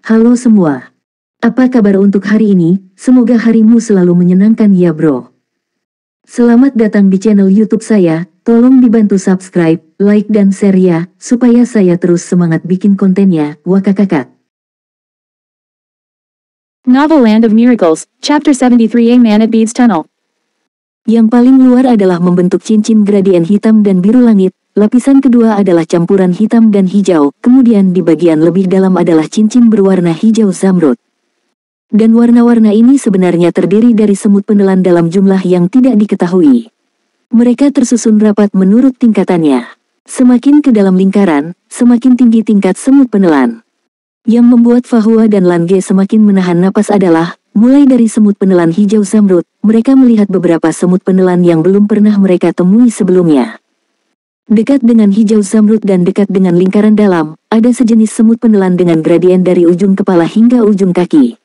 Halo semua. Apa kabar untuk hari ini? Semoga harimu selalu menyenangkan ya bro. Selamat datang di channel YouTube saya. Tolong dibantu subscribe, like dan share ya, supaya saya terus semangat bikin kontennya. Wakakakak. Novel Land of Miracles, Chapter 73, A Man at Beads Tunnel. Yang paling luar adalah membentuk cincin gradien hitam dan biru langit. Lapisan kedua adalah campuran hitam dan hijau, kemudian di bagian lebih dalam adalah cincin berwarna hijau zamrud. Dan warna-warna ini sebenarnya terdiri dari semut penelan dalam jumlah yang tidak diketahui. Mereka tersusun rapat menurut tingkatannya. Semakin ke dalam lingkaran, semakin tinggi tingkat semut penelan. Yang membuat Fahua dan Lange semakin menahan napas adalah, mulai dari semut penelan hijau zamrud, mereka melihat beberapa semut penelan yang belum pernah mereka temui sebelumnya. Dekat dengan hijau zamrud dan dekat dengan lingkaran dalam, ada sejenis semut penelan dengan gradien dari ujung kepala hingga ujung kaki.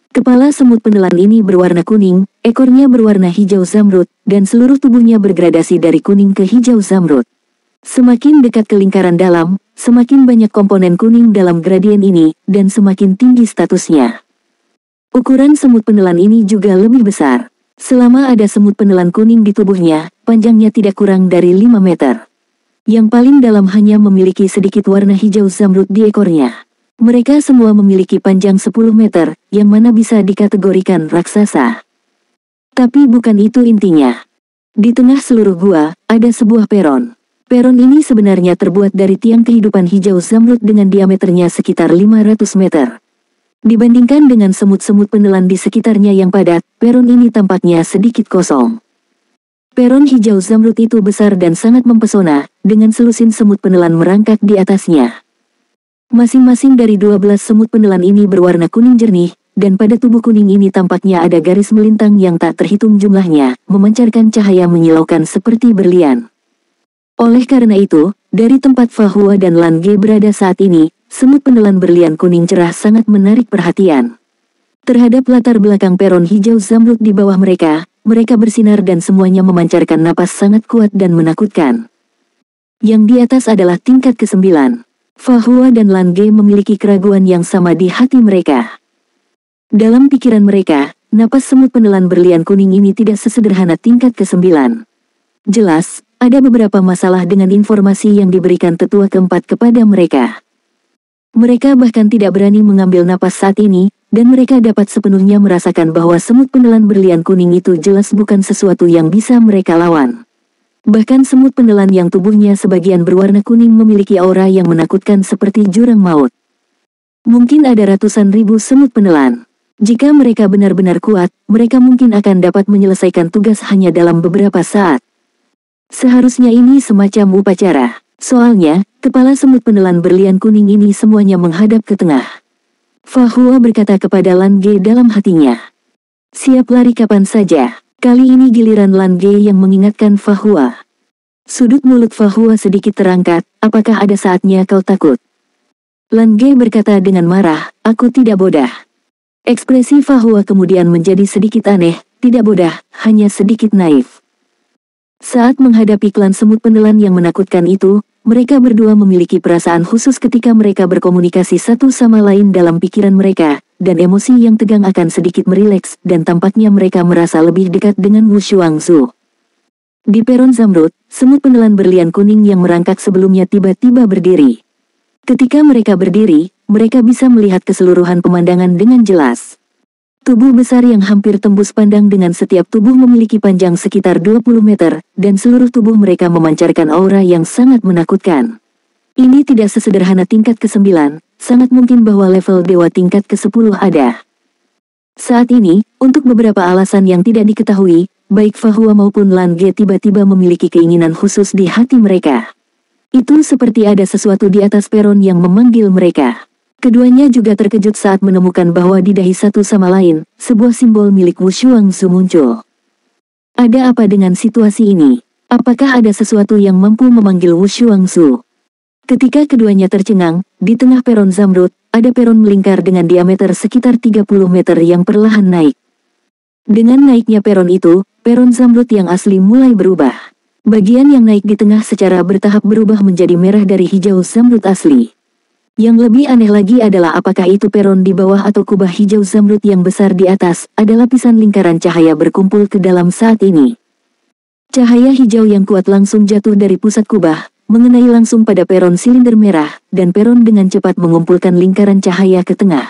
Kepala semut penelan ini berwarna kuning, ekornya berwarna hijau zamrud, dan seluruh tubuhnya bergradasi dari kuning ke hijau zamrud. Semakin dekat ke lingkaran dalam, semakin banyak komponen kuning dalam gradien ini, dan semakin tinggi statusnya. Ukuran semut penelan ini juga lebih besar. Selama ada semut penelan kuning di tubuhnya, panjangnya tidak kurang dari 5 meter. Yang paling dalam hanya memiliki sedikit warna hijau zamrud di ekornya. Mereka semua memiliki panjang 10 meter, yang mana bisa dikategorikan raksasa. Tapi bukan itu intinya. Di tengah seluruh gua, ada sebuah peron. Peron ini sebenarnya terbuat dari tiang kehidupan hijau zamrud dengan diameternya sekitar 500 meter. Dibandingkan dengan semut-semut penelan di sekitarnya yang padat, peron ini tampaknya sedikit kosong. Peron hijau zamrud itu besar dan sangat mempesona, dengan selusin semut penelan merangkak di atasnya. Masing-masing dari 12 semut penelan ini berwarna kuning jernih, dan pada tubuh kuning ini tampaknya ada garis melintang yang tak terhitung jumlahnya, memancarkan cahaya menyilaukan seperti berlian. Oleh karena itu, dari tempat Fahua dan Lange berada saat ini, semut penelan berlian kuning cerah sangat menarik perhatian. Terhadap latar belakang peron hijau zamrud di bawah mereka, mereka bersinar dan semuanya memancarkan napas sangat kuat dan menakutkan. Yang di atas adalah tingkat ke-9. Fahua dan Lange memiliki keraguan yang sama di hati mereka. Dalam pikiran mereka, napas semut penelan berlian kuning ini tidak sesederhana tingkat ke-9. Jelas, ada beberapa masalah dengan informasi yang diberikan tetua keempat kepada mereka. Mereka bahkan tidak berani mengambil napas saat ini, dan mereka dapat sepenuhnya merasakan bahwa semut penelan berlian kuning itu jelas bukan sesuatu yang bisa mereka lawan. Bahkan semut penelan yang tubuhnya sebagian berwarna kuning memiliki aura yang menakutkan seperti jurang maut. Mungkin ada ratusan ribu semut penelan. Jika mereka benar-benar kuat, mereka mungkin akan dapat menyelesaikan tugas hanya dalam beberapa saat. Seharusnya ini semacam upacara. Soalnya, kepala semut penelan berlian kuning ini semuanya menghadap ke tengah. Fahua berkata kepada Lange dalam hatinya. Siap lari kapan saja. Kali ini giliran Lange yang mengingatkan Fahua. Sudut mulut Fahua sedikit terangkat, apakah ada saatnya kau takut? Lange berkata dengan marah, aku tidak bodoh. Ekspresi Fahua kemudian menjadi sedikit aneh, tidak bodoh, hanya sedikit naif. Saat menghadapi klan semut penelan yang menakutkan itu, mereka berdua memiliki perasaan khusus ketika mereka berkomunikasi satu sama lain dalam pikiran mereka, dan emosi yang tegang akan sedikit merileks, dan tampaknya mereka merasa lebih dekat dengan Wu Shuangzu. Di peron zamrud, semut penelan berlian kuning yang merangkak sebelumnya tiba-tiba berdiri. Ketika mereka berdiri, mereka bisa melihat keseluruhan pemandangan dengan jelas. Tubuh besar yang hampir tembus pandang dengan setiap tubuh memiliki panjang sekitar 20 meter, dan seluruh tubuh mereka memancarkan aura yang sangat menakutkan. Ini tidak sesederhana tingkat ke-9, sangat mungkin bahwa level dewa tingkat ke-10 ada. Saat ini, untuk beberapa alasan yang tidak diketahui, baik Fahua maupun Lange tiba-tiba memiliki keinginan khusus di hati mereka. Itu seperti ada sesuatu di atas peron yang memanggil mereka. Keduanya juga terkejut saat menemukan bahwa di dahi satu sama lain, sebuah simbol milik Wu Shuangzu muncul. Ada apa dengan situasi ini? Apakah ada sesuatu yang mampu memanggil Wu Shuangzu? Ketika keduanya tercengang, di tengah peron zamrud, ada peron melingkar dengan diameter sekitar 30 meter yang perlahan naik. Dengan naiknya peron itu, peron zamrud yang asli mulai berubah. Bagian yang naik di tengah secara bertahap berubah menjadi merah dari hijau zamrud asli. Yang lebih aneh lagi adalah apakah itu peron di bawah atau kubah hijau zamrud yang besar di atas, ada lapisan lingkaran cahaya berkumpul ke dalam saat ini. Cahaya hijau yang kuat langsung jatuh dari pusat kubah, mengenai langsung pada peron silinder merah, dan peron dengan cepat mengumpulkan lingkaran cahaya ke tengah.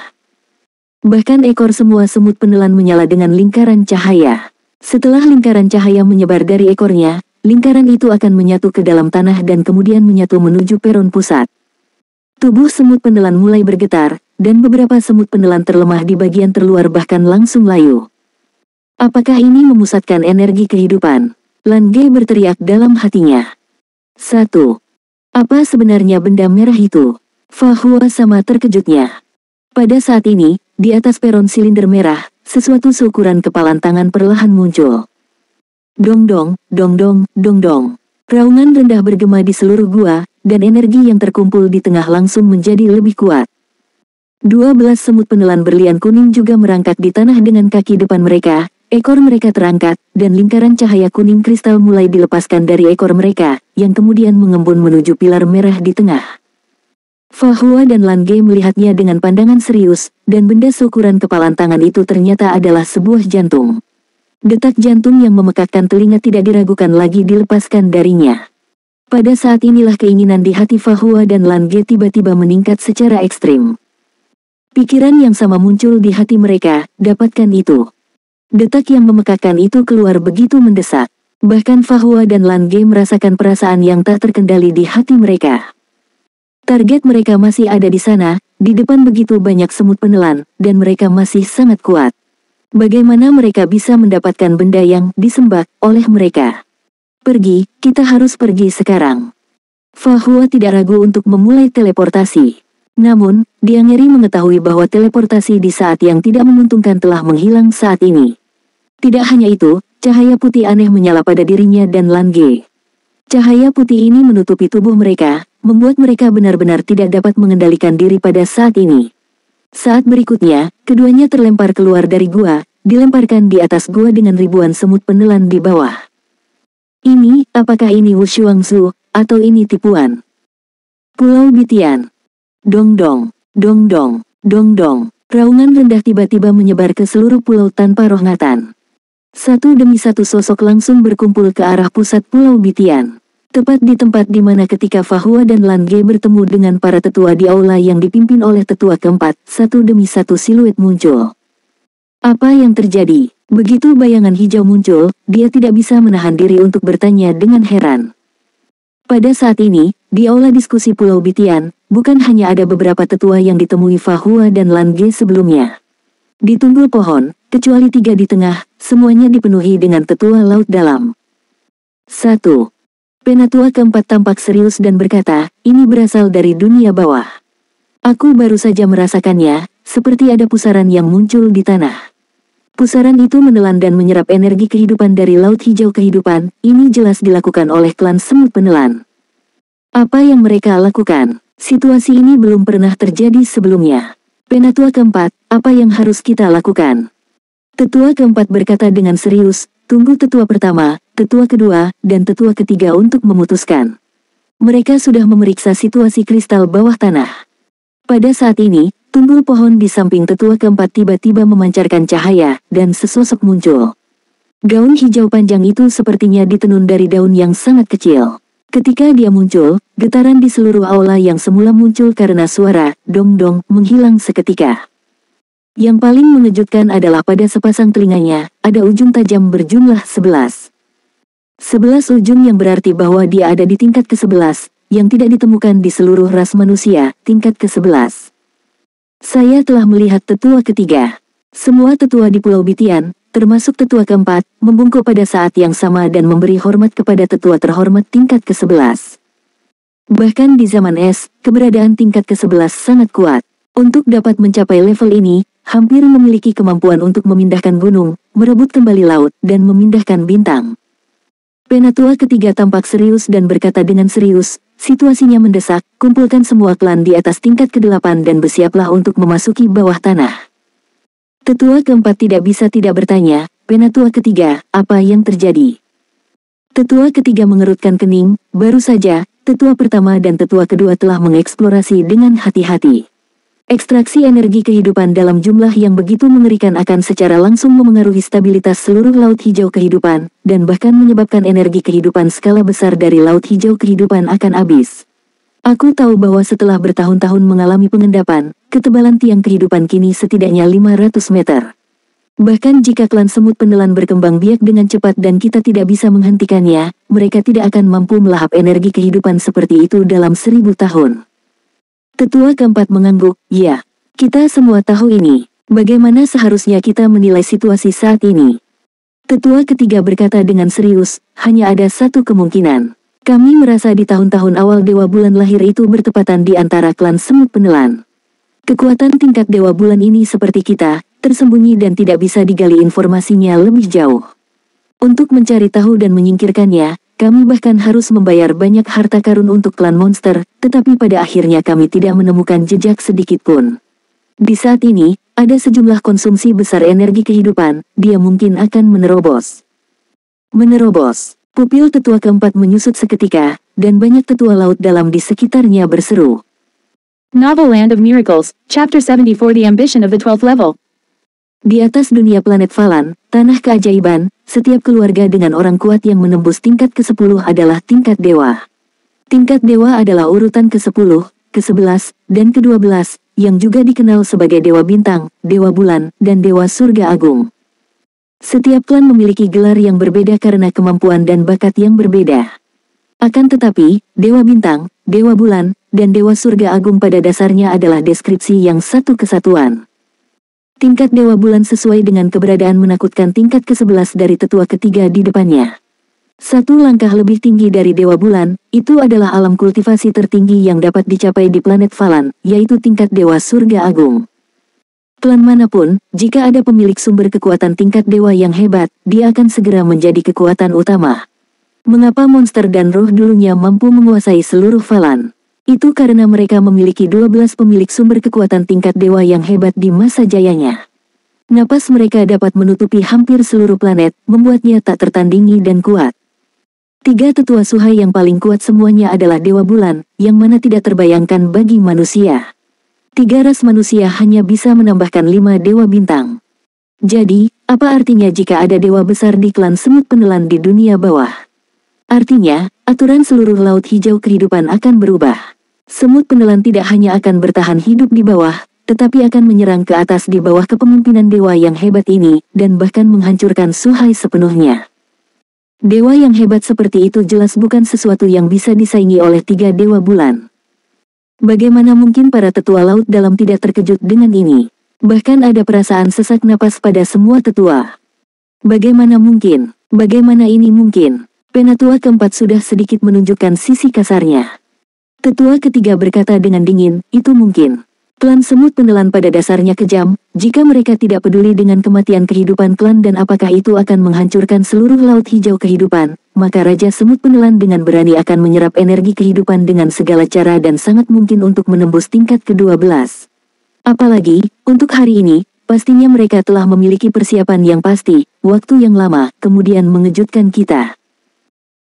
Bahkan ekor semua semut penelan menyala dengan lingkaran cahaya. Setelah lingkaran cahaya menyebar dari ekornya, lingkaran itu akan menyatu ke dalam tanah dan kemudian menyatu menuju peron pusat. Tubuh semut penelan mulai bergetar, dan beberapa semut penelan terlemah di bagian terluar bahkan langsung layu. Apakah ini memusatkan energi kehidupan? Lan Ge berteriak dalam hatinya. 1. Apa sebenarnya benda merah itu? Fa Hua sama terkejutnya. Pada saat ini, di atas peron silinder merah, sesuatu seukuran kepalan tangan perlahan muncul. Dong dong, dong dong, dong dong. Raungan rendah bergema di seluruh gua, dan energi yang terkumpul di tengah langsung menjadi lebih kuat. 12 semut penelan berlian kuning juga merangkak di tanah dengan kaki depan mereka, ekor mereka terangkat, dan lingkaran cahaya kuning kristal mulai dilepaskan dari ekor mereka, yang kemudian mengembun menuju pilar merah di tengah. Fa Hua dan Lan Ge melihatnya dengan pandangan serius, dan benda seukuran kepalan tangan itu ternyata adalah sebuah jantung. Detak jantung yang memekakkan telinga tidak diragukan lagi dilepaskan darinya. Pada saat inilah keinginan di hati Fa Hua dan Lan Ge tiba-tiba meningkat secara ekstrim. Pikiran yang sama muncul di hati mereka, dapatkan itu. Detak yang memekakkan itu keluar begitu mendesak. Bahkan Fa Hua dan Lan Ge merasakan perasaan yang tak terkendali di hati mereka. Target mereka masih ada di sana, di depan begitu banyak semut penelan, dan mereka masih sangat kuat. Bagaimana mereka bisa mendapatkan benda yang disembah oleh mereka? Pergi, kita harus pergi sekarang. Fa Hua tidak ragu untuk memulai teleportasi. Namun, dia ngeri mengetahui bahwa teleportasi di saat yang tidak menguntungkan telah menghilang saat ini. Tidak hanya itu, cahaya putih aneh menyala pada dirinya dan Lan Ge. Cahaya putih ini menutupi tubuh mereka, membuat mereka benar-benar tidak dapat mengendalikan diri pada saat ini. Saat berikutnya, keduanya terlempar keluar dari gua, dilemparkan di atas gua dengan ribuan semut penelan di bawah. Apakah ini Wushuangzu, atau ini tipuan? Pulau Bitian. Dong dong, dong dong, dong dong. Raungan rendah tiba-tiba menyebar ke seluruh pulau tanpa rohngatan. Satu demi satu sosok langsung berkumpul ke arah pusat Pulau Bitian. Tepat di tempat di mana ketika Fa Hua dan Lan Ge bertemu dengan para tetua di aula yang dipimpin oleh tetua keempat, satu demi satu siluet muncul. Apa yang terjadi? Begitu bayangan hijau muncul, dia tidak bisa menahan diri untuk bertanya dengan heran. Pada saat ini, di aula diskusi Pulau Bitian, bukan hanya ada beberapa tetua yang ditemui Fa Hua dan Lan Ge sebelumnya. Di tunggul pohon, kecuali 3 di tengah, semuanya dipenuhi dengan tetua laut dalam. 1. Penatua keempat tampak serius dan berkata, ini berasal dari dunia bawah. Aku baru saja merasakannya, seperti ada pusaran yang muncul di tanah. Pusaran itu menelan dan menyerap energi kehidupan dari laut hijau kehidupan, ini jelas dilakukan oleh klan semut penelan. Apa yang mereka lakukan? Situasi ini belum pernah terjadi sebelumnya. Penatua keempat, apa yang harus kita lakukan? Tetua keempat berkata dengan serius, tunggu tetua pertama, tetua kedua, dan tetua ketiga untuk memutuskan. Mereka sudah memeriksa situasi kristal bawah tanah. Pada saat ini, tunggul pohon di samping tetua keempat tiba-tiba memancarkan cahaya, dan sesosok muncul. Gaun hijau panjang itu sepertinya ditenun dari daun yang sangat kecil. Ketika dia muncul, getaran di seluruh aula yang semula muncul karena suara dong-dong menghilang seketika. Yang paling mengejutkan adalah pada sepasang telinganya, ada ujung tajam berjumlah 11. 11 ujung yang berarti bahwa dia ada di tingkat ke-11, yang tidak ditemukan di seluruh ras manusia, tingkat ke-11. Saya telah melihat tetua ketiga. Semua tetua di Pulau Bitian, termasuk tetua keempat, membungkuk pada saat yang sama dan memberi hormat kepada tetua terhormat tingkat ke-11. Bahkan di zaman es, keberadaan tingkat ke-11 sangat kuat. Untuk dapat mencapai level ini, hampir memiliki kemampuan untuk memindahkan gunung, merebut kembali laut, dan memindahkan bintang. Penatua ketiga tampak serius dan berkata dengan serius, situasinya mendesak, kumpulkan semua klan di atas tingkat ke-8 dan bersiaplah untuk memasuki bawah tanah. Tetua keempat tidak bisa tidak bertanya, penatua ketiga, apa yang terjadi? Tetua ketiga mengerutkan kening, baru saja, Tetua pertama dan tetua kedua telah mengeksplorasi dengan hati-hati. Ekstraksi energi kehidupan dalam jumlah yang begitu mengerikan akan secara langsung memengaruhi stabilitas seluruh laut hijau kehidupan, dan bahkan menyebabkan energi kehidupan skala besar dari laut hijau kehidupan akan habis. Aku tahu bahwa setelah bertahun-tahun mengalami pengendapan, ketebalan tiang kehidupan kini setidaknya 500 meter. Bahkan jika klan semut penelan berkembang biak dengan cepat dan kita tidak bisa menghentikannya, mereka tidak akan mampu melahap energi kehidupan seperti itu dalam 1000 tahun. Tetua keempat mengangguk, ya. Kita semua tahu ini. Bagaimana seharusnya kita menilai situasi saat ini? Tetua ketiga berkata dengan serius, hanya ada satu kemungkinan. Kami merasa di tahun-tahun awal Dewa Bulan lahir itu bertepatan di antara klan semut penelan. Kekuatan tingkat Dewa Bulan ini seperti kita, tersembunyi dan tidak bisa digali informasinya lebih jauh. Untuk mencari tahu dan menyingkirkannya, kami bahkan harus membayar banyak harta karun untuk klan monster, tetapi pada akhirnya kami tidak menemukan jejak sedikit pun. Di saat ini, ada sejumlah konsumsi besar energi kehidupan, dia mungkin akan menerobos. Menerobos. Pupil tetua keempat menyusut seketika, dan banyak tetua laut dalam di sekitarnya berseru. Novel Land of Miracles, Chapter 74 The Ambition of the 12th Level. Di atas dunia planet Falan, tanah keajaiban, setiap keluarga dengan orang kuat yang menembus tingkat ke-10 adalah tingkat dewa. Tingkat dewa adalah urutan ke-10, ke-11, dan ke-12, yang juga dikenal sebagai dewa bintang, dewa bulan, dan dewa surga agung. Setiap klan memiliki gelar yang berbeda karena kemampuan dan bakat yang berbeda. Akan tetapi, dewa bintang, dewa bulan, dan dewa surga agung pada dasarnya adalah deskripsi yang satu kesatuan. Tingkat dewa bulan sesuai dengan keberadaan menakutkan tingkat ke-11 dari tetua ketiga di depannya. Satu langkah lebih tinggi dari dewa bulan, itu adalah alam kultivasi tertinggi yang dapat dicapai di planet Falan, yaitu tingkat dewa surga agung. Klan manapun, jika ada pemilik sumber kekuatan tingkat dewa yang hebat, dia akan segera menjadi kekuatan utama. Mengapa monster dan roh dulunya mampu menguasai seluruh Falan? Itu karena mereka memiliki 12 pemilik sumber kekuatan tingkat dewa yang hebat di masa jayanya. Napas mereka dapat menutupi hampir seluruh planet, membuatnya tak tertandingi dan kuat. 3 tetua suhai yang paling kuat semuanya adalah dewa bulan, yang mana tidak terbayangkan bagi manusia. 3 ras manusia hanya bisa menambahkan 5 dewa bintang. Jadi, apa artinya jika ada dewa besar di klan semut penelan di dunia bawah? Artinya, aturan seluruh laut hijau kehidupan akan berubah. Semut penelan tidak hanya akan bertahan hidup di bawah, tetapi akan menyerang ke atas di bawah kepemimpinan dewa yang hebat ini, dan bahkan menghancurkan suhai sepenuhnya. Dewa yang hebat seperti itu jelas bukan sesuatu yang bisa disaingi oleh 3 dewa bulan. Bagaimana mungkin para tetua laut dalam tidak terkejut dengan ini? Bahkan ada perasaan sesak napas pada semua tetua. Bagaimana mungkin? Bagaimana ini mungkin? Penatua keempat sudah sedikit menunjukkan sisi kasarnya. Tetua ketiga berkata dengan dingin, itu mungkin. Klan semut penelan pada dasarnya kejam, jika mereka tidak peduli dengan kematian kehidupan klan dan apakah itu akan menghancurkan seluruh laut hijau kehidupan, maka Raja Semut Penelan dengan berani akan menyerap energi kehidupan dengan segala cara dan sangat mungkin untuk menembus tingkat ke-12. Apalagi, untuk hari ini, pastinya mereka telah memiliki persiapan yang pasti, waktu yang lama, kemudian mengejutkan kita.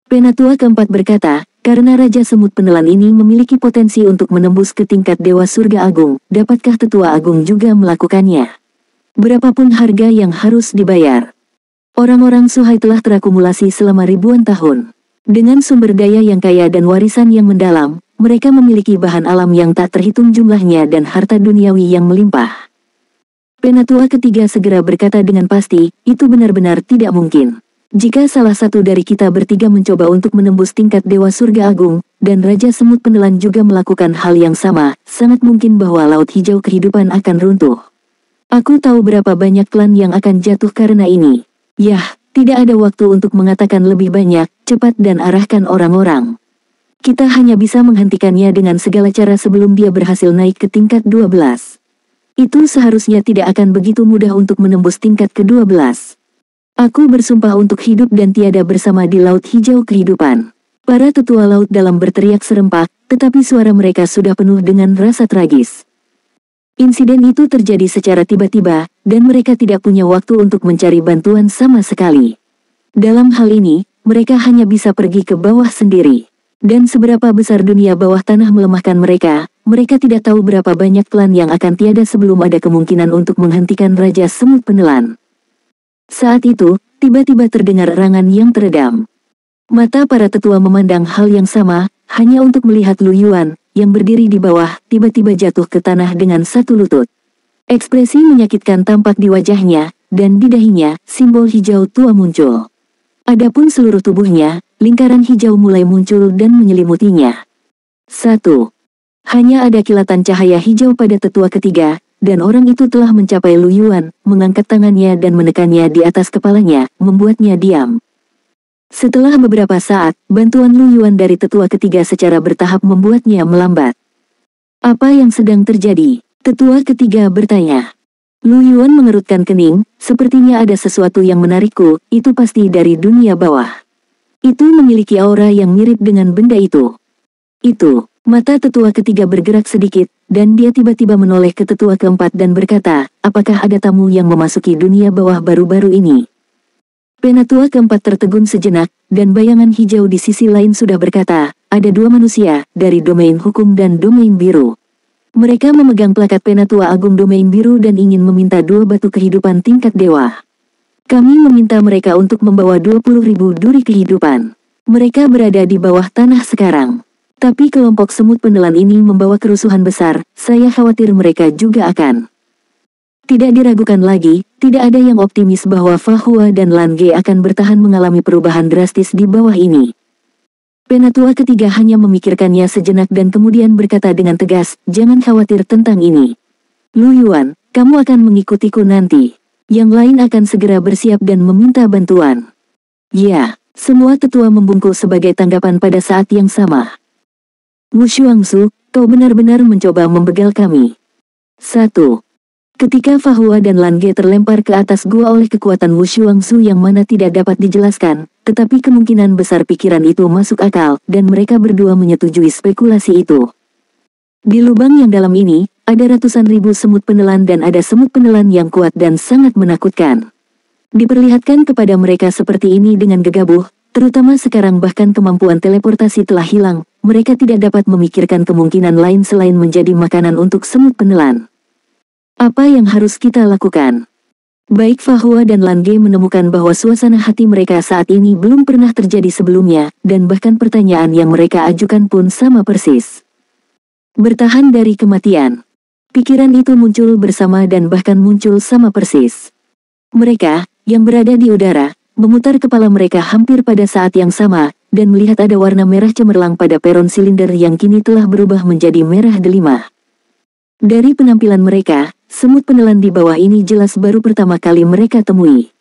Penatua keempat berkata, karena Raja Semut Penelan ini memiliki potensi untuk menembus ke tingkat Dewa Surga Agung, dapatkah Tetua Agung juga melakukannya? Berapapun harga yang harus dibayar. Orang-orang Suhai telah terakumulasi selama ribuan tahun. Dengan sumber daya yang kaya dan warisan yang mendalam, mereka memiliki bahan alam yang tak terhitung jumlahnya dan harta duniawi yang melimpah. Penatua ketiga segera berkata dengan pasti, itu benar-benar tidak mungkin. Jika salah satu dari kita bertiga mencoba untuk menembus tingkat Dewa Surga Agung, dan Raja Semut Penelan juga melakukan hal yang sama, sangat mungkin bahwa Laut Hijau kehidupan akan runtuh. Aku tahu berapa banyak klan yang akan jatuh karena ini. Yah, tidak ada waktu untuk mengatakan lebih banyak, cepat dan arahkan orang-orang. Kita hanya bisa menghentikannya dengan segala cara sebelum dia berhasil naik ke tingkat 12. Itu seharusnya tidak akan begitu mudah untuk menembus tingkat ke-12. Aku bersumpah untuk hidup dan tiada bersama di Laut Hijau kehidupan. Para tetua laut dalam berteriak serempak, tetapi suara mereka sudah penuh dengan rasa tragis. Insiden itu terjadi secara tiba-tiba, dan mereka tidak punya waktu untuk mencari bantuan sama sekali. Dalam hal ini, mereka hanya bisa pergi ke bawah sendiri. Dan seberapa besar dunia bawah tanah melemahkan mereka, mereka tidak tahu berapa banyak klan yang akan tiada sebelum ada kemungkinan untuk menghentikan Raja Semut Penelan. Saat itu, tiba-tiba terdengar erangan yang teredam. Mata para tetua memandang hal yang sama, hanya untuk melihat Lu Yuan, yang berdiri di bawah, tiba-tiba jatuh ke tanah dengan satu lutut. Ekspresi menyakitkan tampak di wajahnya, dan di dahinya, simbol hijau tua muncul. Adapun seluruh tubuhnya, lingkaran hijau mulai muncul dan menyelimutinya. 1. Hanya ada kilatan cahaya hijau pada tetua ketiga, dan orang itu telah mencapai Lu Yuan, mengangkat tangannya dan menekannya di atas kepalanya, membuatnya diam. Setelah beberapa saat, bantuan Lu Yuan dari tetua ketiga secara bertahap membuatnya melambat. Apa yang sedang terjadi? Tetua ketiga bertanya. Lu Yuan mengerutkan kening, sepertinya ada sesuatu yang menarikku, itu pasti dari dunia bawah. Itu memiliki aura yang mirip dengan benda itu. Mata tetua ketiga bergerak sedikit, dan dia tiba-tiba menoleh ke tetua keempat dan berkata, apakah ada tamu yang memasuki dunia bawah baru-baru ini? Penatua keempat tertegun sejenak, dan bayangan hijau di sisi lain sudah berkata, ada dua manusia, dari domain hukum dan domain biru. Mereka memegang plakat Penatua Agung domain biru dan ingin meminta 2 batu kehidupan tingkat dewa. Kami meminta mereka untuk membawa 20.000 duri kehidupan. Mereka berada di bawah tanah sekarang. Tapi kelompok semut penelan ini membawa kerusuhan besar, saya khawatir mereka juga akan. Tidak diragukan lagi, tidak ada yang optimis bahwa Fa Hua dan Lan Ge akan bertahan mengalami perubahan drastis di bawah ini. Penatua ketiga hanya memikirkannya sejenak dan kemudian berkata dengan tegas, jangan khawatir tentang ini. Lu Yuan, kamu akan mengikutiku nanti. Yang lain akan segera bersiap dan meminta bantuan. Ya, semua tetua membungkuk sebagai tanggapan pada saat yang sama. Wu Shuangzu, kau benar-benar mencoba membegal kami. 1. Ketika Fa Hua dan Lan Ge terlempar ke atas gua oleh kekuatan Wu Shuangzu yang mana tidak dapat dijelaskan, tetapi kemungkinan besar pikiran itu masuk akal, dan mereka berdua menyetujui spekulasi itu. Di lubang yang dalam ini, ada ratusan ribu semut penelan dan ada semut penelan yang kuat dan sangat menakutkan. Diperlihatkan kepada mereka seperti ini dengan gegabah, terutama sekarang bahkan kemampuan teleportasi telah hilang, mereka tidak dapat memikirkan kemungkinan lain selain menjadi makanan untuk semut penelan. Apa yang harus kita lakukan? Baik Fa Hua dan Lan Ge menemukan bahwa suasana hati mereka saat ini belum pernah terjadi sebelumnya, dan bahkan pertanyaan yang mereka ajukan pun sama persis. Bertahan dari kematian. Pikiran itu muncul bersama dan bahkan muncul sama persis. Mereka, yang berada di udara, memutar kepala mereka hampir pada saat yang sama, dan melihat ada warna merah cemerlang pada peron silinder yang kini telah berubah menjadi merah delima. Dari penampilan mereka, semut penelan di bawah ini jelas baru pertama kali mereka temui.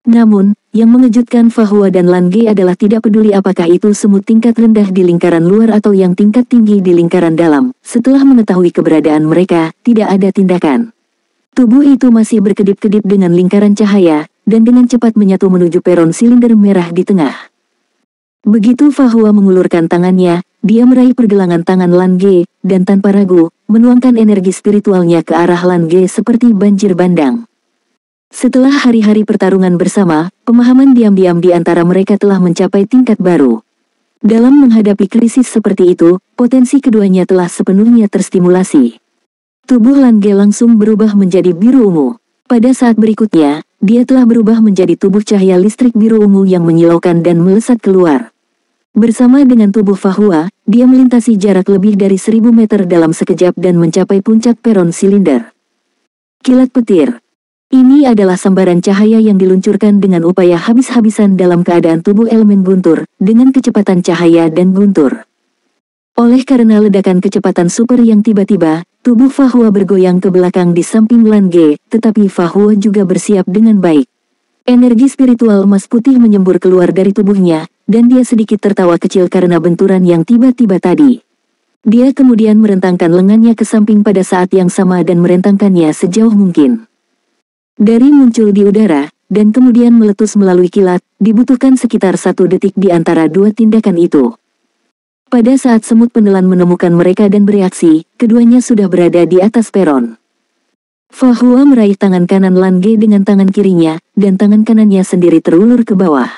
Namun, yang mengejutkan Fa Hua dan Lan Ge adalah tidak peduli apakah itu semut tingkat rendah di lingkaran luar atau yang tingkat tinggi di lingkaran dalam, setelah mengetahui keberadaan mereka, tidak ada tindakan. Tubuh itu masih berkedip-kedip dengan lingkaran cahaya, dan dengan cepat menyatu menuju peron silinder merah di tengah. Begitu Fa Hua mengulurkan tangannya, dia meraih pergelangan tangan Lan Ge, dan tanpa ragu, menuangkan energi spiritualnya ke arah Lan Ge seperti banjir bandang. Setelah hari-hari pertarungan bersama, pemahaman diam-diam di antara mereka telah mencapai tingkat baru. Dalam menghadapi krisis seperti itu, potensi keduanya telah sepenuhnya terstimulasi. Tubuh Lan Ge langsung berubah menjadi biru ungu. Pada saat berikutnya, dia telah berubah menjadi tubuh cahaya listrik biru ungu yang menyilaukan dan melesat keluar. Bersama dengan tubuh Fa Hua, dia melintasi jarak lebih dari 1000 meter dalam sekejap dan mencapai puncak peron silinder. Kilat petir. Ini adalah sambaran cahaya yang diluncurkan dengan upaya habis-habisan dalam keadaan tubuh elemen guntur, dengan kecepatan cahaya dan guntur. Oleh karena ledakan kecepatan super yang tiba-tiba, tubuh Fa Hua bergoyang ke belakang di samping Lan Ge, tetapi Fa Hua juga bersiap dengan baik. Energi spiritual emas putih menyembur keluar dari tubuhnya, dan dia sedikit tertawa kecil karena benturan yang tiba-tiba tadi. Dia kemudian merentangkan lengannya ke samping pada saat yang sama dan merentangkannya sejauh mungkin. Dari muncul di udara, dan kemudian meletus melalui kilat, dibutuhkan sekitar 1 detik di antara dua tindakan itu. Pada saat semut penelan menemukan mereka dan bereaksi, keduanya sudah berada di atas peron. Fa Hua meraih tangan kanan Lan Ge dengan tangan kirinya, dan tangan kanannya sendiri terulur ke bawah.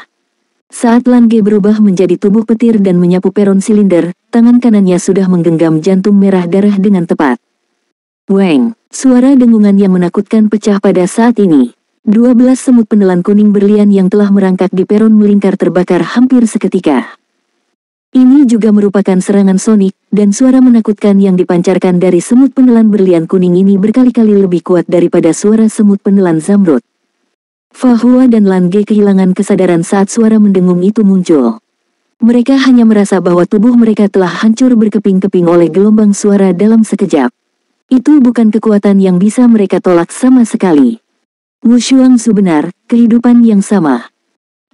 Saat Lange berubah menjadi tubuh petir dan menyapu peron silinder, tangan kanannya sudah menggenggam jantung merah darah dengan tepat. Weng! Suara dengungan yang menakutkan pecah pada saat ini. 12 semut penelan kuning berlian yang telah merangkak di peron melingkar terbakar hampir seketika. Ini juga merupakan serangan sonik, dan suara menakutkan yang dipancarkan dari semut penelan berlian kuning ini berkali-kali lebih kuat daripada suara semut penelan zamrud. Fa Hua dan Lange kehilangan kesadaran saat suara mendengung itu muncul. Mereka hanya merasa bahwa tubuh mereka telah hancur berkeping-keping oleh gelombang suara dalam sekejap. Itu bukan kekuatan yang bisa mereka tolak sama sekali. Wu Shuangzu benar, kehidupan yang sama.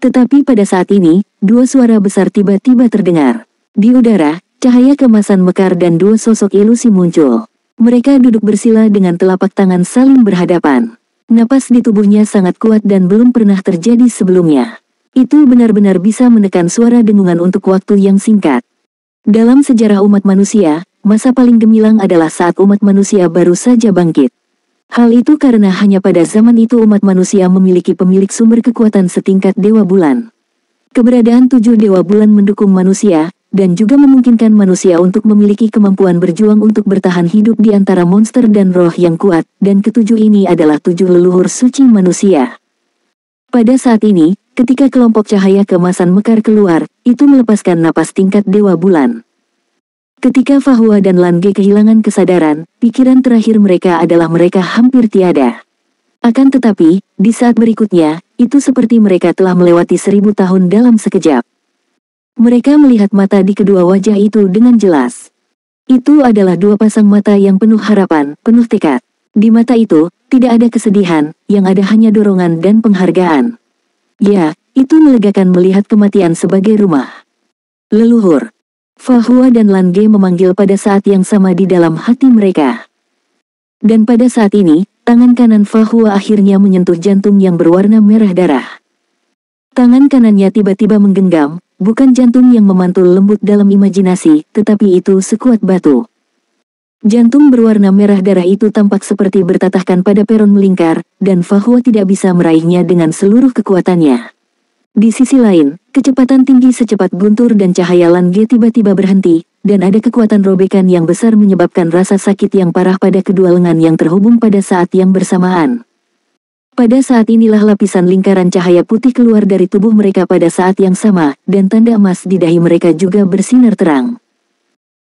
Tetapi pada saat ini, dua suara besar tiba-tiba terdengar. Di udara, cahaya kemasan mekar dan dua sosok ilusi muncul. Mereka duduk bersila dengan telapak tangan saling berhadapan. Napas di tubuhnya sangat kuat dan belum pernah terjadi sebelumnya. Itu benar-benar bisa menekan suara dengungan untuk waktu yang singkat. Dalam sejarah umat manusia, masa paling gemilang adalah saat umat manusia baru saja bangkit. Hal itu karena hanya pada zaman itu umat manusia memiliki pemilik sumber kekuatan setingkat Dewa Bulan. Keberadaan 7 Dewa Bulan mendukung manusia, dan juga memungkinkan manusia untuk memiliki kemampuan berjuang untuk bertahan hidup di antara monster dan roh yang kuat, dan ketujuh ini adalah 7 leluhur suci manusia. Pada saat ini, ketika kelompok cahaya kemasan mekar keluar, itu melepaskan napas tingkat Dewa Bulan. Ketika Fa Hua dan Lange kehilangan kesadaran, pikiran terakhir mereka adalah mereka hampir tiada. Akan tetapi, di saat berikutnya, itu seperti mereka telah melewati 1000 tahun dalam sekejap. Mereka melihat mata di kedua wajah itu dengan jelas. Itu adalah dua pasang mata yang penuh harapan, penuh tekad. Di mata itu, tidak ada kesedihan, yang ada hanya dorongan dan penghargaan. Ya, itu melegakan melihat kematian sebagai rumah. Leluhur. Fa Hua dan Lange memanggil pada saat yang sama di dalam hati mereka. Dan pada saat ini, tangan kanan Fa Hua akhirnya menyentuh jantung yang berwarna merah darah. Tangan kanannya tiba-tiba menggenggam, bukan jantung yang memantul lembut dalam imajinasi, tetapi itu sekuat batu. Jantung berwarna merah darah itu tampak seperti bertatahkan pada peron melingkar, dan Fa Hua tidak bisa meraihnya dengan seluruh kekuatannya. Di sisi lain, kecepatan tinggi secepat guntur dan cahaya Lange tiba-tiba berhenti, dan ada kekuatan robekan yang besar menyebabkan rasa sakit yang parah pada kedua lengan yang terhubung pada saat yang bersamaan. Pada saat inilah lapisan lingkaran cahaya putih keluar dari tubuh mereka pada saat yang sama, dan tanda emas di dahi mereka juga bersinar terang.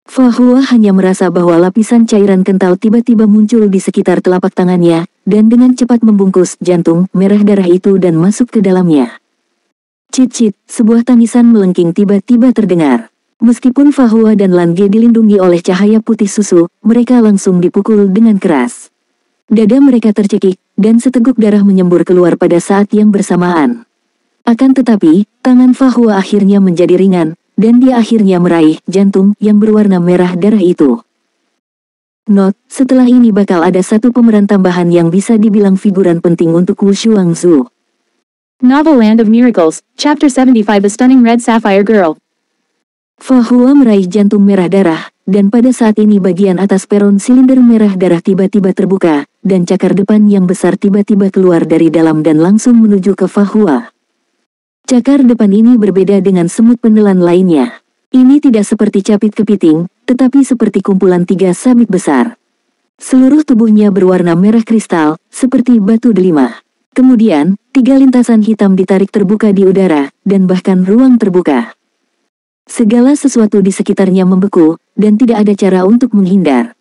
Fa Hua hanya merasa bahwa lapisan cairan kental tiba-tiba muncul di sekitar telapak tangannya, dan dengan cepat membungkus jantung merah darah itu dan masuk ke dalamnya. Cit-cit, sebuah tangisan melengking tiba-tiba terdengar. Meskipun Fa Hua dan Lange dilindungi oleh cahaya putih susu, mereka langsung dipukul dengan keras. Dada mereka tercekik, dan seteguk darah menyembur keluar pada saat yang bersamaan. Akan tetapi, tangan Fa Hua akhirnya menjadi ringan, dan dia akhirnya meraih jantung yang berwarna merah darah itu. Not, setelah ini bakal ada satu pemeran tambahan yang bisa dibilang figuran penting untuk Wu Shuangzu. Novel Land of Miracles, Chapter 75 A Stunning Red Sapphire Girl. Fa Hua meraih jantung merah darah, dan pada saat ini bagian atas peron silinder merah darah tiba-tiba terbuka, dan cakar depan yang besar tiba-tiba keluar dari dalam dan langsung menuju ke Fa Hua. Cakar depan ini berbeda dengan semut penelan lainnya. Ini tidak seperti capit kepiting, tetapi seperti kumpulan 3 sabit besar. Seluruh tubuhnya berwarna merah kristal, seperti batu delima. Kemudian, 3 lintasan hitam ditarik terbuka di udara, dan bahkan ruang terbuka. Segala sesuatu di sekitarnya membeku, dan tidak ada cara untuk menghindar.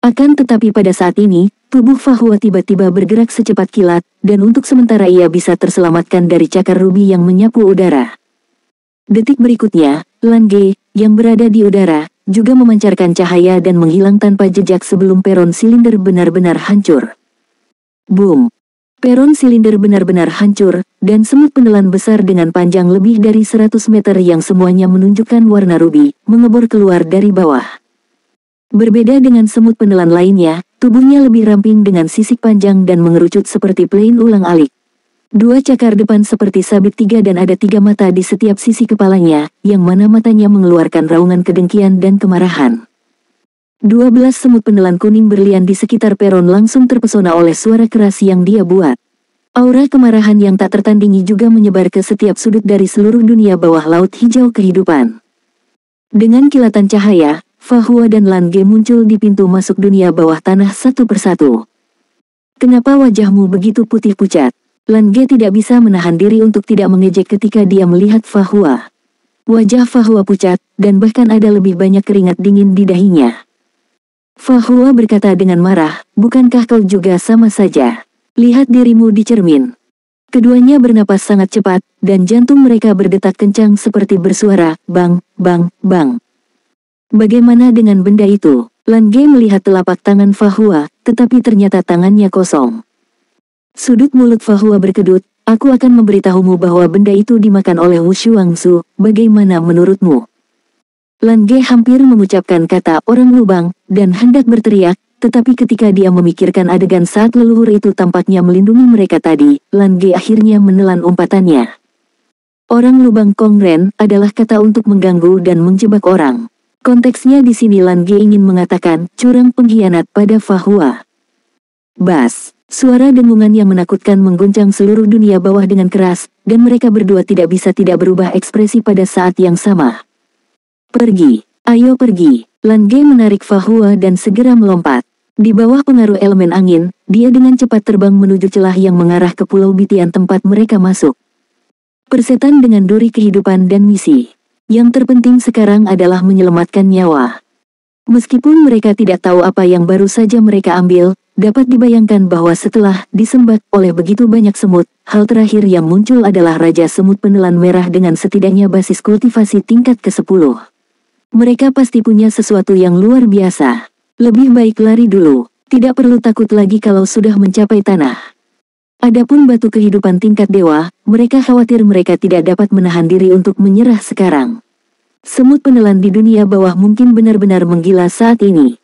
Akan tetapi pada saat ini, tubuh Fa Hua tiba-tiba bergerak secepat kilat, dan untuk sementara ia bisa terselamatkan dari cakar rubi yang menyapu udara. Detik berikutnya, Lange, yang berada di udara, juga memancarkan cahaya dan menghilang tanpa jejak sebelum peron silinder benar-benar hancur. Boom! Peron silinder benar-benar hancur, dan semut penelan besar dengan panjang lebih dari 100 meter yang semuanya menunjukkan warna rubi, mengebor keluar dari bawah. Berbeda dengan semut penelan lainnya, tubuhnya lebih ramping dengan sisik panjang dan mengerucut seperti plain ulang-alik. 2 cakar depan seperti sabit 3 dan ada 3 mata di setiap sisi kepalanya, yang mana matanya mengeluarkan raungan kedengkian dan kemarahan. 12 semut penelan kuning berlian di sekitar peron langsung terpesona oleh suara keras yang dia buat. Aura kemarahan yang tak tertandingi juga menyebar ke setiap sudut dari seluruh dunia bawah laut hijau kehidupan. Dengan kilatan cahaya, Fahua dan Lan Ge muncul di pintu masuk dunia bawah tanah satu persatu. "Kenapa wajahmu begitu putih pucat?" Lan Ge tidak bisa menahan diri untuk tidak mengejek ketika dia melihat Fahua. Wajah Fahua pucat, dan bahkan ada lebih banyak keringat dingin di dahinya. Fahua berkata dengan marah, "Bukankah kau juga sama saja? Lihat dirimu di cermin." Keduanya bernapas sangat cepat, dan jantung mereka berdetak kencang seperti bersuara, "Bang, bang, bang." "Bagaimana dengan benda itu?" Lan Ge melihat telapak tangan Fahua, tetapi ternyata tangannya kosong. Sudut mulut Fahua berkedut, "Aku akan memberitahumu bahwa benda itu dimakan oleh Wu Shuangzu, bagaimana menurutmu?" Lan Ge hampir mengucapkan kata orang lubang, dan hendak berteriak, tetapi ketika dia memikirkan adegan saat leluhur itu tampaknya melindungi mereka tadi, Lan Ge akhirnya menelan umpatannya. Orang lubang Kongren adalah kata untuk mengganggu dan menjebak orang. Konteksnya di sini Lan Ge ingin mengatakan curang pengkhianat pada Fahua. Bas! Suara dengungan yang menakutkan mengguncang seluruh dunia bawah dengan keras, dan mereka berdua tidak bisa tidak berubah ekspresi pada saat yang sama. "Pergi, ayo pergi." Lan Ge menarik Fahua dan segera melompat. Di bawah pengaruh elemen angin, dia dengan cepat terbang menuju celah yang mengarah ke Pulau Bitian tempat mereka masuk. Persetan dengan duri kehidupan dan misi. Yang terpenting sekarang adalah menyelamatkan nyawa. Meskipun mereka tidak tahu apa yang baru saja mereka ambil, dapat dibayangkan bahwa setelah disembat oleh begitu banyak semut, hal terakhir yang muncul adalah Raja Semut Penelan Merah dengan setidaknya basis kultivasi tingkat ke-10. Mereka pasti punya sesuatu yang luar biasa. Lebih baik lari dulu, tidak perlu takut lagi kalau sudah mencapai tanah. Adapun batu kehidupan tingkat dewa, mereka khawatir mereka tidak dapat menahan diri untuk menyerah sekarang. Semut penelan di dunia bawah mungkin benar-benar menggila saat ini.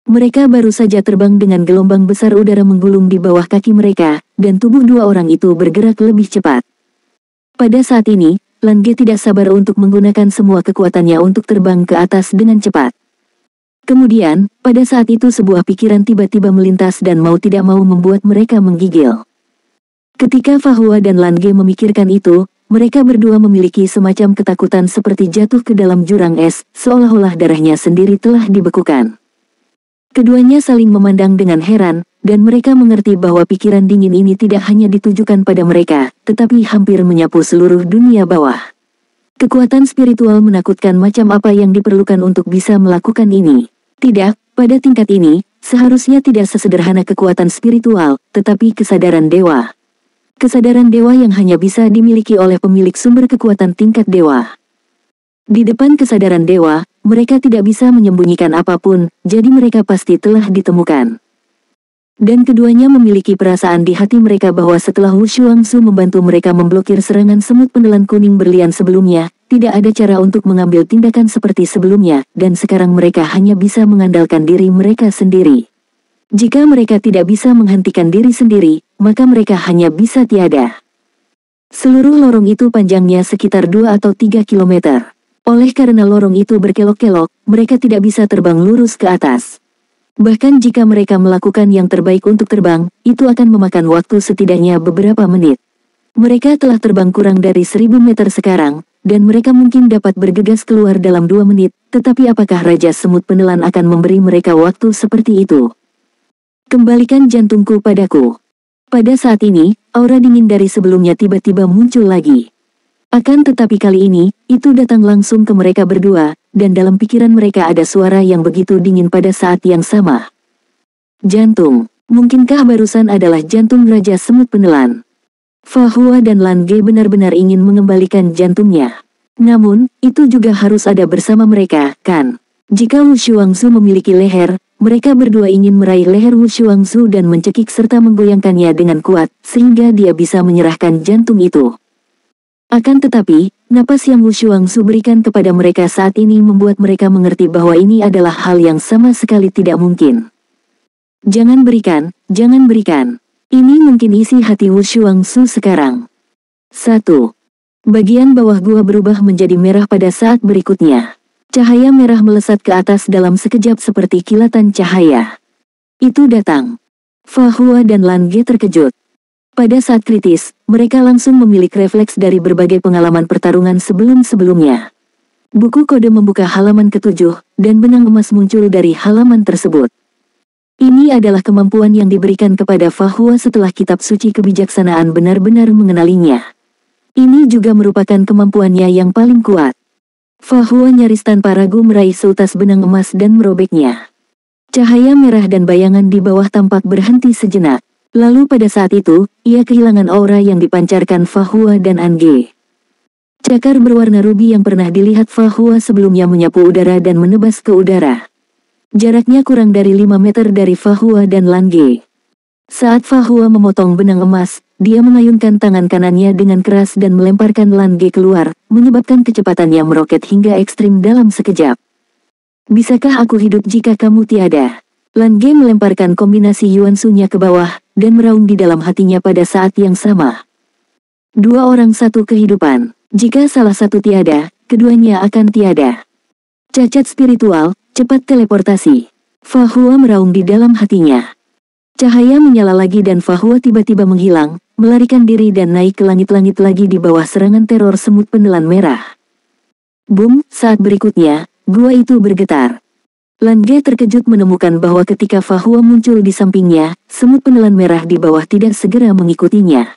Mereka baru saja terbang dengan gelombang besar udara menggulung di bawah kaki mereka, dan tubuh dua orang itu bergerak lebih cepat. Pada saat ini, Lan Ge tidak sabar untuk menggunakan semua kekuatannya untuk terbang ke atas dengan cepat. Kemudian, pada saat itu sebuah pikiran tiba-tiba melintas dan mau tidak mau membuat mereka menggigil. Ketika Fahua dan Lan Ge memikirkan itu, mereka berdua memiliki semacam ketakutan seperti jatuh ke dalam jurang es, seolah-olah darahnya sendiri telah dibekukan. Keduanya saling memandang dengan heran, dan mereka mengerti bahwa pikiran dingin ini tidak hanya ditujukan pada mereka, tetapi hampir menyapu seluruh dunia bawah. Kekuatan spiritual menakutkan macam apa yang diperlukan untuk bisa melakukan ini. Tidak, pada tingkat ini, seharusnya tidak sesederhana kekuatan spiritual, tetapi kesadaran dewa. Kesadaran dewa yang hanya bisa dimiliki oleh pemilik sumber kekuatan tingkat dewa. Di depan kesadaran dewa, mereka tidak bisa menyembunyikan apapun, jadi mereka pasti telah ditemukan. Dan keduanya memiliki perasaan di hati mereka bahwa setelah Wu Shuangzu membantu mereka memblokir serangan semut penelan kuning berlian sebelumnya, tidak ada cara untuk mengambil tindakan seperti sebelumnya, dan sekarang mereka hanya bisa mengandalkan diri mereka sendiri. Jika mereka tidak bisa menghentikan diri sendiri, maka mereka hanya bisa tiada. Seluruh lorong itu panjangnya sekitar 2 atau 3 kilometer. Oleh karena lorong itu berkelok-kelok, mereka tidak bisa terbang lurus ke atas. Bahkan jika mereka melakukan yang terbaik untuk terbang, itu akan memakan waktu setidaknya beberapa menit. Mereka telah terbang kurang dari 1000 meter sekarang, dan mereka mungkin dapat bergegas keluar dalam 2 menit, tetapi apakah Raja Semut Penelan akan memberi mereka waktu seperti itu? Kembalikan jantungku padaku. Pada saat ini, aura dingin dari sebelumnya tiba-tiba muncul lagi. Akan tetapi kali ini, itu datang langsung ke mereka berdua, dan dalam pikiran mereka ada suara yang begitu dingin pada saat yang sama. Jantung. Mungkinkah barusan adalah jantung Raja Semut Penelan? Fahua dan Lan Ge benar-benar ingin mengembalikan jantungnya. Namun, itu juga harus ada bersama mereka, kan? Jika Wu Shuangzu memiliki leher, mereka berdua ingin meraih leher Wu Shuangzu dan mencekik serta menggoyangkannya dengan kuat, sehingga dia bisa menyerahkan jantung itu. Akan tetapi, napas yang Wu Shuangzu berikan kepada mereka saat ini membuat mereka mengerti bahwa ini adalah hal yang sama sekali tidak mungkin. Jangan berikan, jangan berikan. Ini mungkin isi hati Wu Shuangzu sekarang. 1. Bagian bawah gua berubah menjadi merah pada saat berikutnya. Cahaya merah melesat ke atas dalam sekejap seperti kilatan cahaya. Itu datang. Fahua dan Lan Ge terkejut. Pada saat kritis, mereka langsung memiliki refleks dari berbagai pengalaman pertarungan sebelum-sebelumnya. Buku kode membuka halaman ke-7, dan benang emas muncul dari halaman tersebut. Ini adalah kemampuan yang diberikan kepada Fa Hua setelah kitab suci kebijaksanaan benar-benar mengenalinya. Ini juga merupakan kemampuannya yang paling kuat. Fa Hua nyaris tanpa ragu meraih seutas benang emas dan merobeknya. Cahaya merah dan bayangan di bawah tampak berhenti sejenak. Lalu pada saat itu, ia kehilangan aura yang dipancarkan Fa Hua dan Ange. Cakar berwarna rubi yang pernah dilihat Fa Hua sebelumnya menyapu udara dan menebas ke udara. Jaraknya kurang dari 5 meter dari Fa Hua dan Lange. Saat Fa Hua memotong benang emas, dia mengayunkan tangan kanannya dengan keras dan melemparkan Lange keluar, menyebabkan kecepatannya meroket hingga ekstrim dalam sekejap. Bisakah aku hidup jika kamu tiada? Lange melemparkan kombinasi Yuansu-nya ke bawah, dan meraung di dalam hatinya pada saat yang sama. Dua orang satu kehidupan. Jika salah satu tiada, keduanya akan tiada. Cacat spiritual, cepat teleportasi. Fa Hua meraung di dalam hatinya. Cahaya menyala lagi dan Fa Hua tiba-tiba menghilang, melarikan diri dan naik ke langit-langit lagi di bawah serangan teror semut penelan merah. Boom, saat berikutnya, gua itu bergetar. Lange terkejut menemukan bahwa ketika Fa Hua muncul di sampingnya, semut penelan merah di bawah tidak segera mengikutinya.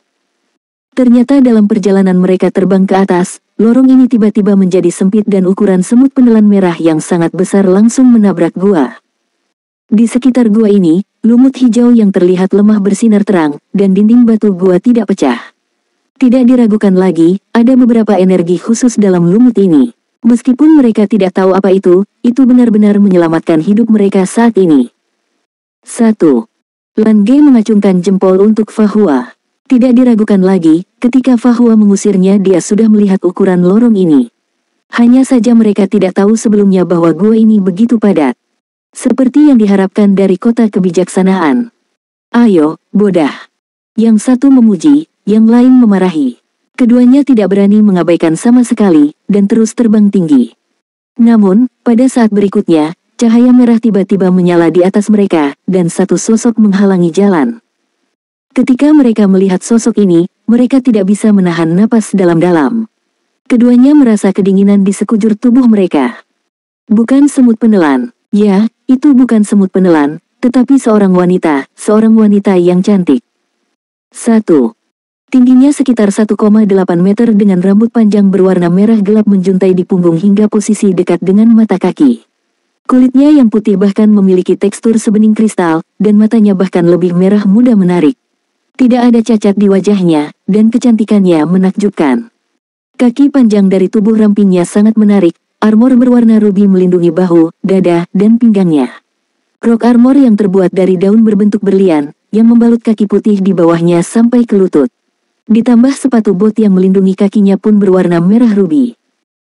Ternyata dalam perjalanan mereka terbang ke atas, lorong ini tiba-tiba menjadi sempit dan ukuran semut penelan merah yang sangat besar langsung menabrak gua. Di sekitar gua ini, lumut hijau yang terlihat lemah bersinar terang, dan dinding batu gua tidak pecah. Tidak diragukan lagi, ada beberapa energi khusus dalam lumut ini. Meskipun mereka tidak tahu apa itu benar-benar menyelamatkan hidup mereka saat ini. 1. Lange mengacungkan jempol untuk Fa Hua. Tidak diragukan lagi, ketika Fa Hua mengusirnya dia sudah melihat ukuran lorong ini. Hanya saja mereka tidak tahu sebelumnya bahwa gua ini begitu padat. Seperti yang diharapkan dari kota kebijaksanaan. Ayo, bodah. Yang satu memuji, yang lain memarahi. Keduanya tidak berani mengabaikan sama sekali, dan terus terbang tinggi. Namun, pada saat berikutnya, cahaya merah tiba-tiba menyala di atas mereka, dan satu sosok menghalangi jalan. Ketika mereka melihat sosok ini, mereka tidak bisa menahan napas dalam-dalam. Keduanya merasa kedinginan di sekujur tubuh mereka. Bukan semut penelan. Ya, itu bukan semut penelan, tetapi seorang wanita yang cantik. 1. Tingginya sekitar 1,8 meter dengan rambut panjang berwarna merah gelap menjuntai di punggung hingga posisi dekat dengan mata kaki. Kulitnya yang putih bahkan memiliki tekstur sebening kristal, dan matanya bahkan lebih merah muda menarik. Tidak ada cacat di wajahnya, dan kecantikannya menakjubkan. Kaki panjang dari tubuh rampingnya sangat menarik, armor berwarna rubi melindungi bahu, dada, dan pinggangnya. Rok armor yang terbuat dari daun berbentuk berlian, yang membalut kaki putih di bawahnya sampai ke lutut. Ditambah sepatu bot yang melindungi kakinya pun berwarna merah rubi.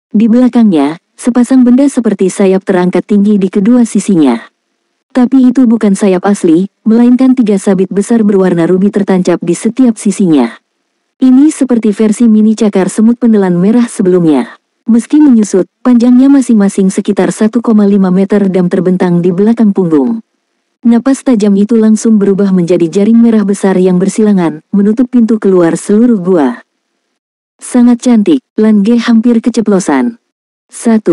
Di belakangnya, sepasang benda seperti sayap terangkat tinggi di kedua sisinya. Tapi itu bukan sayap asli, melainkan 3 sabit besar berwarna rubi tertancap di setiap sisinya. Ini seperti versi mini cakar semut penelan merah sebelumnya. Meski menyusut, panjangnya masing-masing sekitar 1,5 meter dan terbentang di belakang punggung. Napas tajam itu langsung berubah menjadi jaring merah besar yang bersilangan, menutup pintu keluar seluruh gua. Sangat cantik, Lange hampir keceplosan. 1.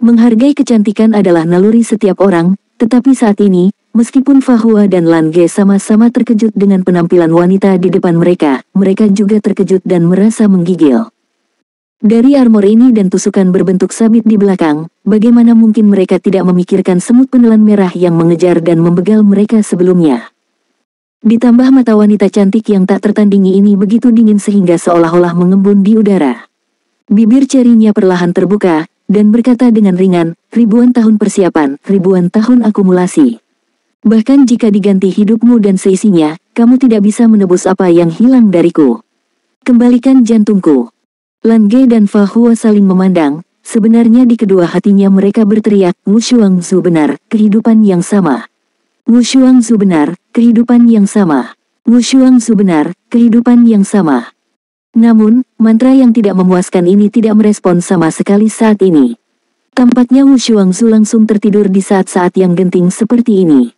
Menghargai kecantikan adalah naluri setiap orang, tetapi saat ini, meskipun Fa Hua dan Lange sama-sama terkejut dengan penampilan wanita di depan mereka, mereka juga terkejut dan merasa menggigil. Dari armor ini dan tusukan berbentuk sabit di belakang, bagaimana mungkin mereka tidak memikirkan semut penelan merah yang mengejar dan membegal mereka sebelumnya. Ditambah mata wanita cantik yang tak tertandingi ini begitu dingin sehingga seolah-olah mengembun di udara. Bibir cerinya perlahan terbuka, dan berkata dengan ringan, ribuan tahun persiapan, ribuan tahun akumulasi. Bahkan jika diganti hidupmu dan seisinya, kamu tidak bisa menebus apa yang hilang dariku. Kembalikan jantungku. Lange dan Fa Hua saling memandang, sebenarnya di kedua hatinya mereka berteriak, Wu Shuangzu benar, kehidupan yang sama. Wu Shuangzu benar, kehidupan yang sama. Wu Shuangzu benar, kehidupan yang sama. Namun, mantra yang tidak memuaskan ini tidak merespon sama sekali saat ini. Tampaknya Wu Shuangzu langsung tertidur di saat-saat yang genting seperti ini.